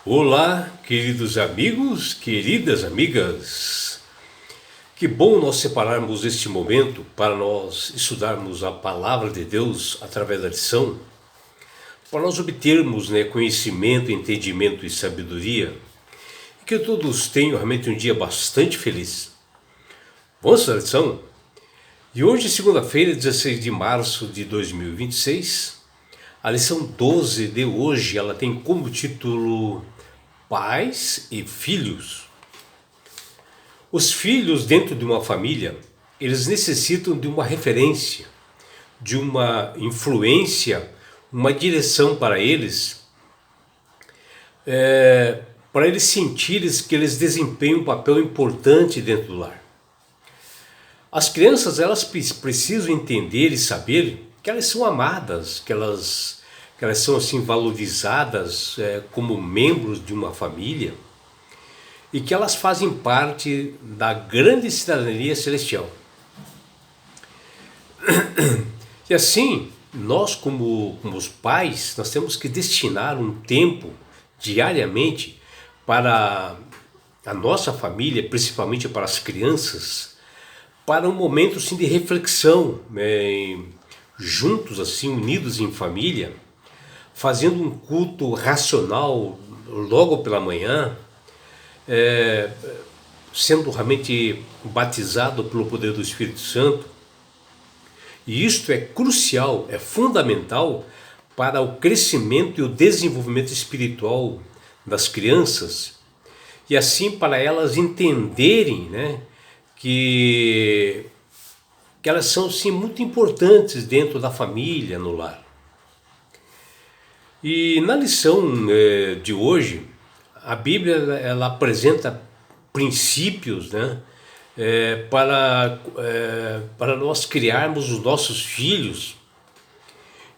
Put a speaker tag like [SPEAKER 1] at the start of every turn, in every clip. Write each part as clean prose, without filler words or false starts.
[SPEAKER 1] Olá, queridos amigos, queridas amigas. Que bom nós separarmos este momento para nós estudarmos a palavra de Deus através da lição, para nós obtermos conhecimento, entendimento e sabedoria, e que todos tenham realmente um dia bastante feliz. Vamos à lição? E hoje, segunda-feira, 16 de março de 2026, a lição 12 de hoje, ela tem como título Pais e Filhos. Os filhos dentro de uma família, eles necessitam de uma referência, de uma influência, uma direção para eles sentirem que eles desempenham um papel importante dentro do lar. As crianças, elas precisam entender e saber que elas são amadas, que elas são assim valorizadas como membros de uma família e que elas fazem parte da grande cidadania celestial. E assim, nós como os pais, nós temos que destinar um tempo diariamente para a nossa família, principalmente para as crianças, para um momento assim, de reflexão, juntos, assim, unidos em família, fazendo um culto racional logo pela manhã, sendo realmente batizado pelo poder do Espírito Santo. E isto é crucial, é fundamental para o crescimento e o desenvolvimento espiritual das crianças, e assim para elas entenderem, que elas são sim muito importantes dentro da família, no lar. E na lição de hoje, a Bíblia ela apresenta princípios, para nós criarmos os nossos filhos.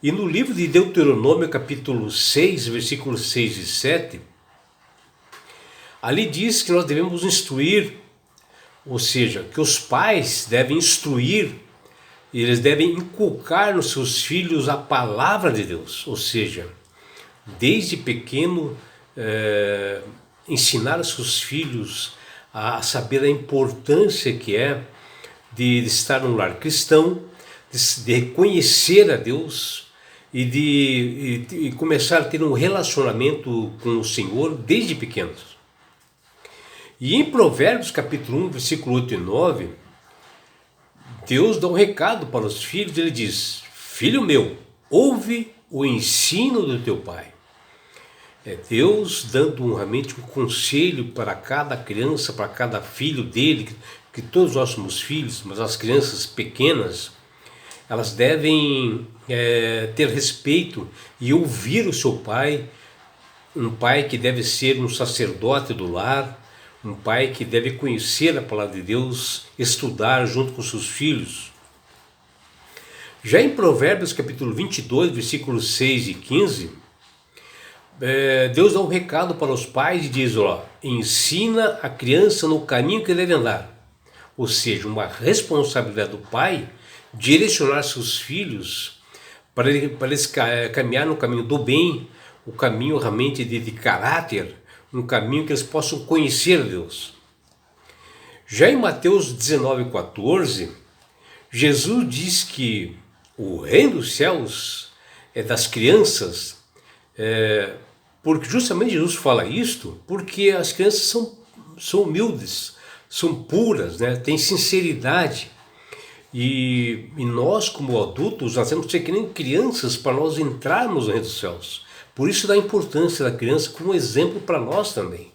[SPEAKER 1] E no livro de Deuteronômio, capítulo 6, versículos 6 e 7, ali diz que nós devemos instruir, ou seja, que os pais devem instruir, eles devem inculcar nos seus filhos a palavra de Deus, ou seja, desde pequeno ensinar os seus filhos a saber a importância que é de estar num lar cristão, de reconhecer a Deus e de começar a ter um relacionamento com o Senhor desde pequenos. E em Provérbios capítulo 1, versículo 8 e 9, Deus dá um recado para os filhos, ele diz: filho meu, ouve o ensino do teu pai. É Deus dando realmente um conselho para cada criança, para cada filho dele, que todos nós somos filhos, mas as crianças pequenas, elas devem ter respeito e ouvir o seu pai, um pai que deve ser um sacerdote do lar, um pai que deve conhecer a palavra de Deus, estudar junto com seus filhos. Já em Provérbios capítulo 22, versículos 6 e 15, Deus dá um recado para os pais e diz: ensina a criança no caminho que deve andar. Ou seja, uma responsabilidade do pai direcionar seus filhos para eles caminhar no caminho do bem, o caminho realmente de caráter, um caminho que eles possam conhecer a Deus. Já em Mateus 19,14, Jesus diz que o reino dos céus é das crianças, porque justamente Jesus fala isto porque as crianças são humildes, são puras, têm sinceridade. E nós, como adultos, nós temos que ser que nem crianças para nós entrarmos no reino dos céus. Por isso dá a importância da criança como exemplo para nós também.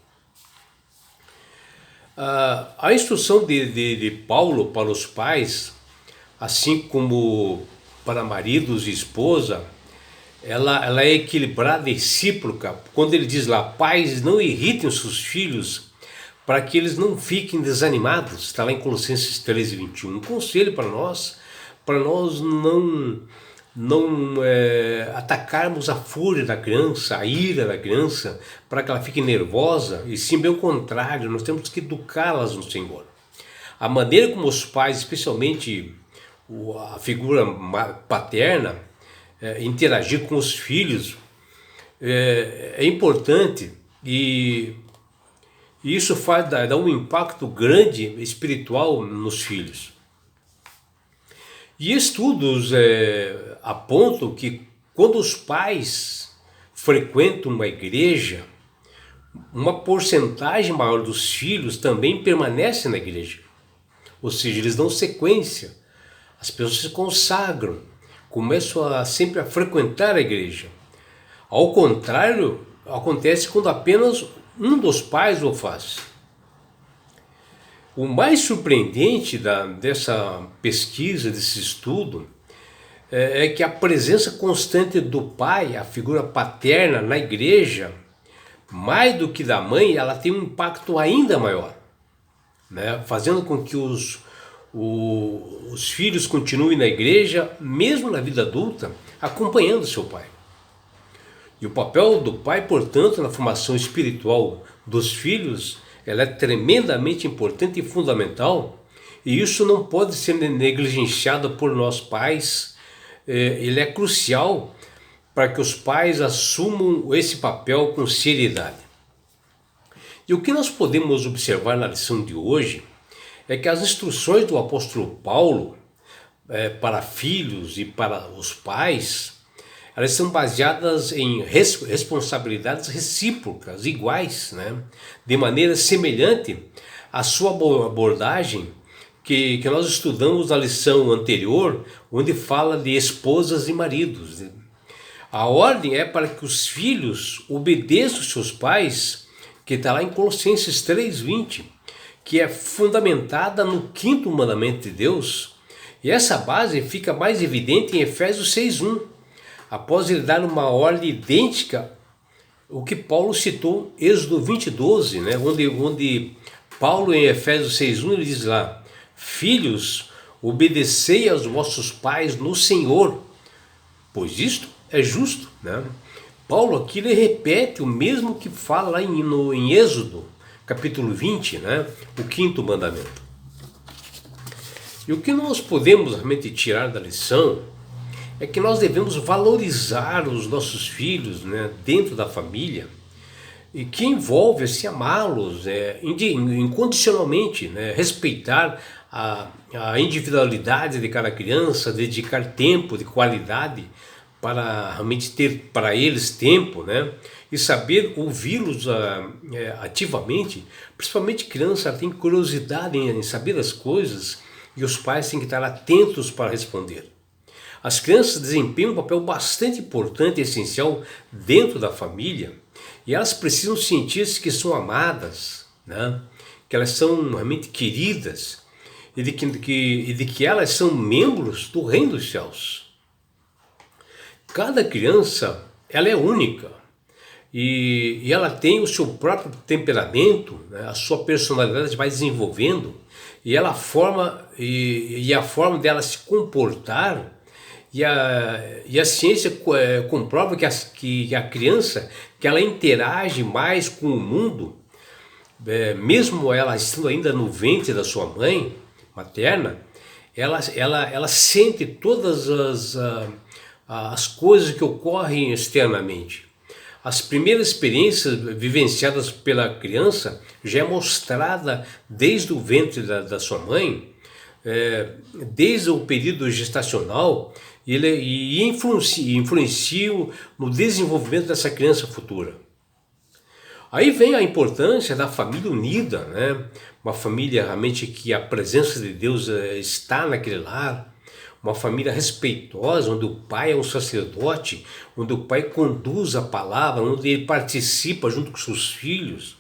[SPEAKER 1] A instrução de Paulo para os pais, assim como para maridos e esposa, ela é equilibrada e recíproca. Quando ele diz lá: pais, não irritem os seus filhos para que eles não fiquem desanimados. Está lá em Colossenses 13:21. Um conselho para nós não atacarmos a fúria da criança, a ira da criança, para que ela fique nervosa, e sim bem o contrário, nós temos que educá-las no Senhor. A maneira como os pais, especialmente a figura paterna, interagir com os filhos, é importante E isso faz dar um impacto grande espiritual nos filhos. E estudos apontam que quando os pais frequentam uma igreja, uma porcentagem maior dos filhos também permanece na igreja. Ou seja, eles dão sequência, as pessoas se consagram, começam sempre a frequentar a igreja. Ao contrário, acontece quando apenas um dos pais o faz. O mais surpreendente dessa pesquisa, desse estudo, é que a presença constante do pai, a figura paterna na igreja, mais do que da mãe, ela tem um impacto ainda maior, né? Fazendo com que os filhos continuem na igreja, mesmo na vida adulta, acompanhando seu pai. E o papel do pai, portanto, na formação espiritual dos filhos, ela é tremendamente importante e fundamental, e isso não pode ser negligenciado por nós pais. Ele é crucial para que os pais assumam esse papel com seriedade. E o que nós podemos observar na lição de hoje é que as instruções do apóstolo Paulo para filhos e para os pais, elas são baseadas em responsabilidades recíprocas, iguais, né? De maneira semelhante à sua abordagem que nós estudamos na lição anterior, onde fala de esposas e maridos. A ordem é para que os filhos obedeçam seus pais, que está lá em Colossenses 3:20, que é fundamentada no quinto mandamento de Deus, e essa base fica mais evidente em Efésios 6:1, após ele dar uma ordem idêntica ao que Paulo citou em Êxodo 20:12, né? onde Paulo em Efésios 6:1 ele diz lá: filhos, obedecei aos vossos pais no Senhor, pois isto é justo, né? Paulo aqui ele repete o mesmo que fala lá em Êxodo, capítulo 20, né? O quinto mandamento. E o que nós podemos realmente tirar da lição é que nós devemos valorizar os nossos filhos, né, dentro da família, e que envolve assim, amá-los incondicionalmente, né, respeitar a individualidade de cada criança, dedicar tempo de qualidade para realmente ter para eles tempo, né, e saber ouvi-los ativamente. Principalmente criança tem curiosidade em saber as coisas, e os pais têm que estar atentos para responder. As crianças desempenham um papel bastante importante e essencial dentro da família, e elas precisam sentir-se que são amadas, né? Que elas são realmente queridas, e de que elas são membros do reino dos céus. Cada criança ela é única, e ela tem o seu próprio temperamento, né? A sua personalidade vai desenvolvendo, e ela forma e a forma dela se comportar. E a ciência comprova que a criança, que ela interage mais com o mundo, mesmo ela estando ainda no ventre da sua mãe materna, ela sente todas as coisas que ocorrem externamente. As primeiras experiências vivenciadas pela criança já é mostrada desde o ventre da sua mãe, desde o período gestacional, e influenciam no desenvolvimento dessa criança futura. Aí vem a importância da família unida, né? Uma família realmente que a presença de Deus está naquele lar, uma família respeitosa, onde o pai é um sacerdote, onde o pai conduz a palavra, onde ele participa junto com seus filhos,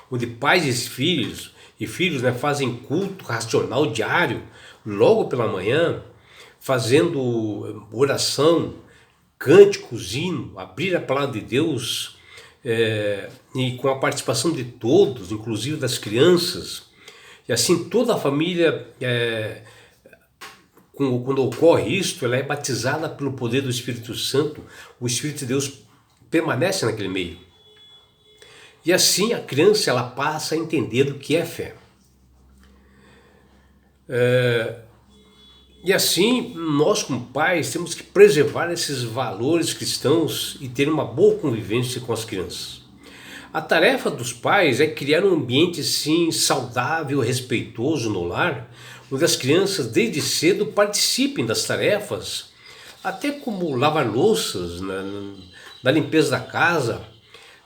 [SPEAKER 1] onde pais e filhos, né, fazem culto racional diário, logo pela manhã, fazendo oração, cânticos, hino, abrir a palavra de Deus, e com a participação de todos, inclusive das crianças. E assim toda a família, quando ocorre isto, ela é batizada pelo poder do Espírito Santo. O Espírito de Deus permanece naquele meio. E assim a criança ela passa a entender o que é fé. E assim, nós como pais temos que preservar esses valores cristãos e ter uma boa convivência com as crianças. A tarefa dos pais é criar um ambiente sim saudável, respeitoso no lar, onde as crianças desde cedo participem das tarefas, até como lavar louças, na limpeza da casa,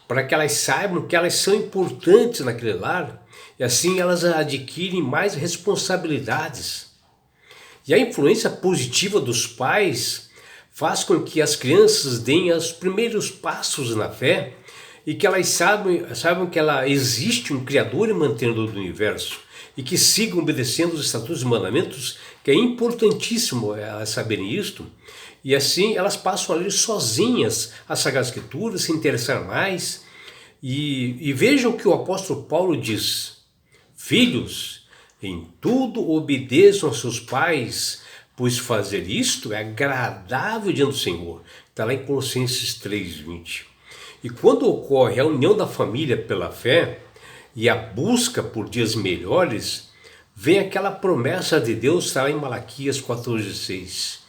[SPEAKER 1] para que elas saibam que elas são importantes naquele lar e assim elas adquirem mais responsabilidades. E a influência positiva dos pais faz com que as crianças deem os primeiros passos na fé e que elas saibam que ela existe um Criador e mantenedor do universo e que sigam obedecendo os estatutos e mandamentos, que é importantíssimo elas saberem isto, e assim elas passam a ler sozinhas as Sagradas Escrituras, se interessar mais, e vejam o que o apóstolo Paulo diz: filhos, em tudo obedeçam aos seus pais, pois fazer isto é agradável diante do Senhor. Está lá em Colossenses 3:20. E quando ocorre a união da família pela fé e a busca por dias melhores, vem aquela promessa de Deus, está lá em Malaquias 14:6.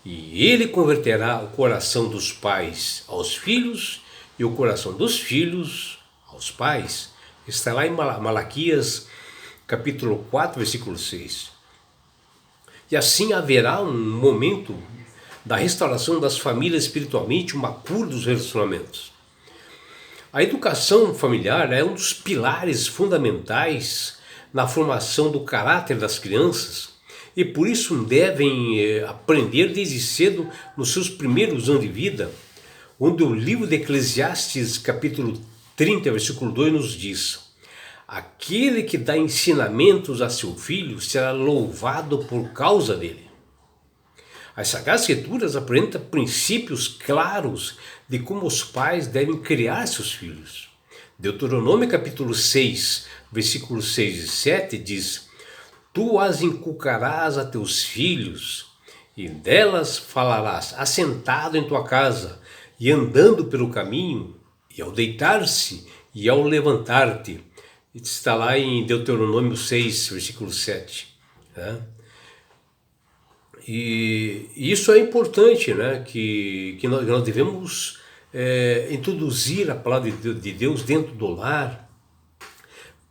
[SPEAKER 1] E ele converterá o coração dos pais aos filhos e o coração dos filhos aos pais. Está lá em Malaquias capítulo 4, versículo 6. E assim haverá um momento da restauração das famílias espiritualmente, uma cura dos relacionamentos. A educação familiar é um dos pilares fundamentais na formação do caráter das crianças e por isso devem aprender desde cedo nos seus primeiros anos de vida, onde o livro de Eclesiastes, capítulo 30, versículo 2 nos diz: aquele que dá ensinamentos a seu filho será louvado por causa dele. As Sagradas Escrituras apresentam princípios claros de como os pais devem criar seus filhos. Deuteronômio capítulo 6, versículos 6 e 7 diz: tu as inculcarás a teus filhos, e delas falarás assentado em tua casa, e andando pelo caminho, e ao deitar-se, e ao levantar-te. Está lá em Deuteronômio 6, versículo 7. E isso é importante, né? que nós devemos introduzir a palavra de Deus dentro do lar,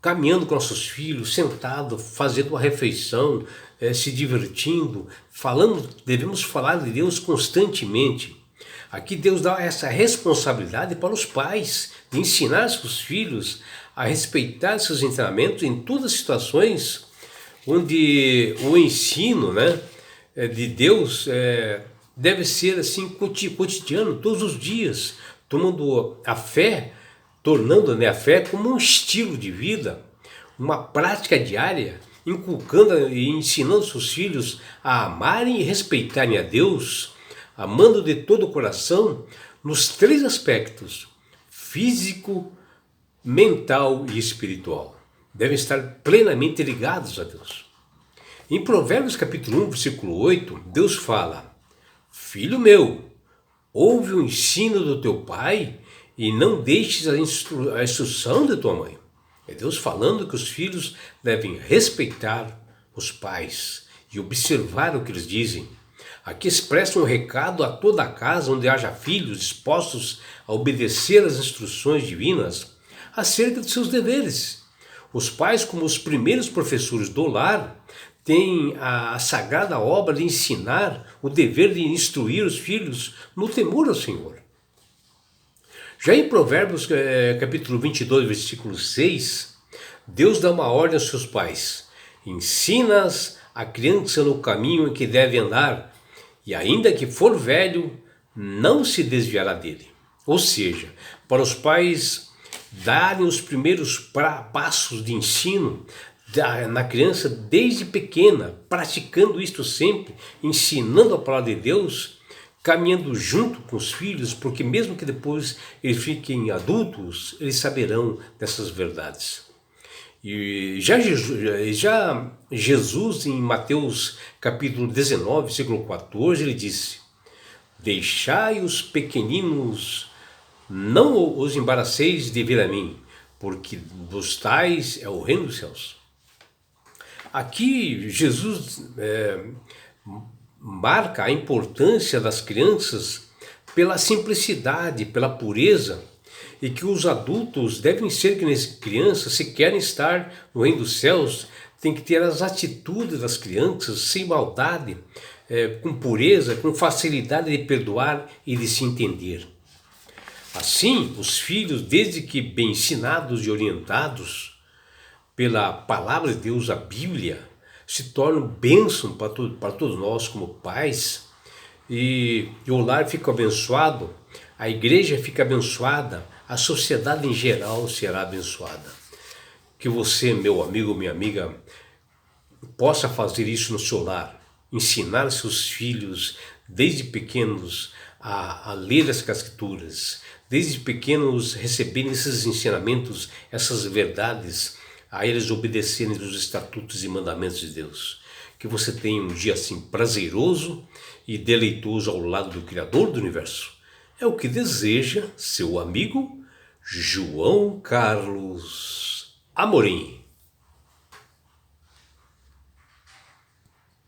[SPEAKER 1] caminhando com nossos filhos, sentado, fazendo uma refeição, se divertindo, devemos falar de Deus constantemente. Aqui Deus dá essa responsabilidade para os pais, de ensinar seus filhos a respeitar seus ensinamentos em todas as situações onde o ensino, né, de Deus deve ser assim cotidiano, todos os dias, tornando a fé como um estilo de vida, uma prática diária, inculcando e ensinando seus filhos a amarem e respeitarem a Deus, amando de todo o coração, nos três aspectos: físico, mental e espiritual. Devem estar plenamente ligados a Deus. Em Provérbios capítulo 1, versículo 8, Deus fala: filho meu, ouve o ensino do teu pai e não deixes a instrução de tua mãe. É Deus falando que os filhos devem respeitar os pais e observar o que eles dizem. Aqui expressa um recado a toda a casa onde haja filhos dispostos a obedecer às instruções divinas acerca de seus deveres. Os pais, como os primeiros professores do lar, têm a sagrada obra de ensinar, o dever de instruir os filhos no temor ao Senhor. Já em Provérbios capítulo 22, versículo 6, Deus dá uma ordem aos seus pais: ensina-as a criança no caminho em que deve andar, e ainda que for velho, não se desviará dele. Ou seja, para os pais darem os primeiros passos de ensino na criança desde pequena, praticando isto sempre, ensinando a palavra de Deus, caminhando junto com os filhos, porque mesmo que depois eles fiquem adultos, eles saberão dessas verdades. E já Jesus em Mateus capítulo 19, versículo 14, ele disse: deixai os pequeninos, não os embaraceis de vir a mim, porque dos tais é o reino dos céus. Aqui Jesus marca a importância das crianças pela simplicidade, pela pureza e que os adultos devem ser que nem crianças, se querem estar no reino dos céus, tem que ter as atitudes das crianças, sem maldade, com pureza, com facilidade de perdoar e de se entender. Assim, os filhos, desde que bem ensinados e orientados pela palavra de Deus, a Bíblia, se tornam bênção para todos nós como pais, e o lar fica abençoado, a igreja fica abençoada, a sociedade em geral será abençoada. Que você, meu amigo, minha amiga, possa fazer isso no seu lar, ensinar seus filhos desde pequenos a ler as escrituras, desde pequenos receberem esses ensinamentos, essas verdades, a eles obedecerem os estatutos e mandamentos de Deus. Que você tenha um dia assim prazeroso e deleitoso ao lado do Criador do Universo. É o que deseja seu amigo João Carlos Amorim.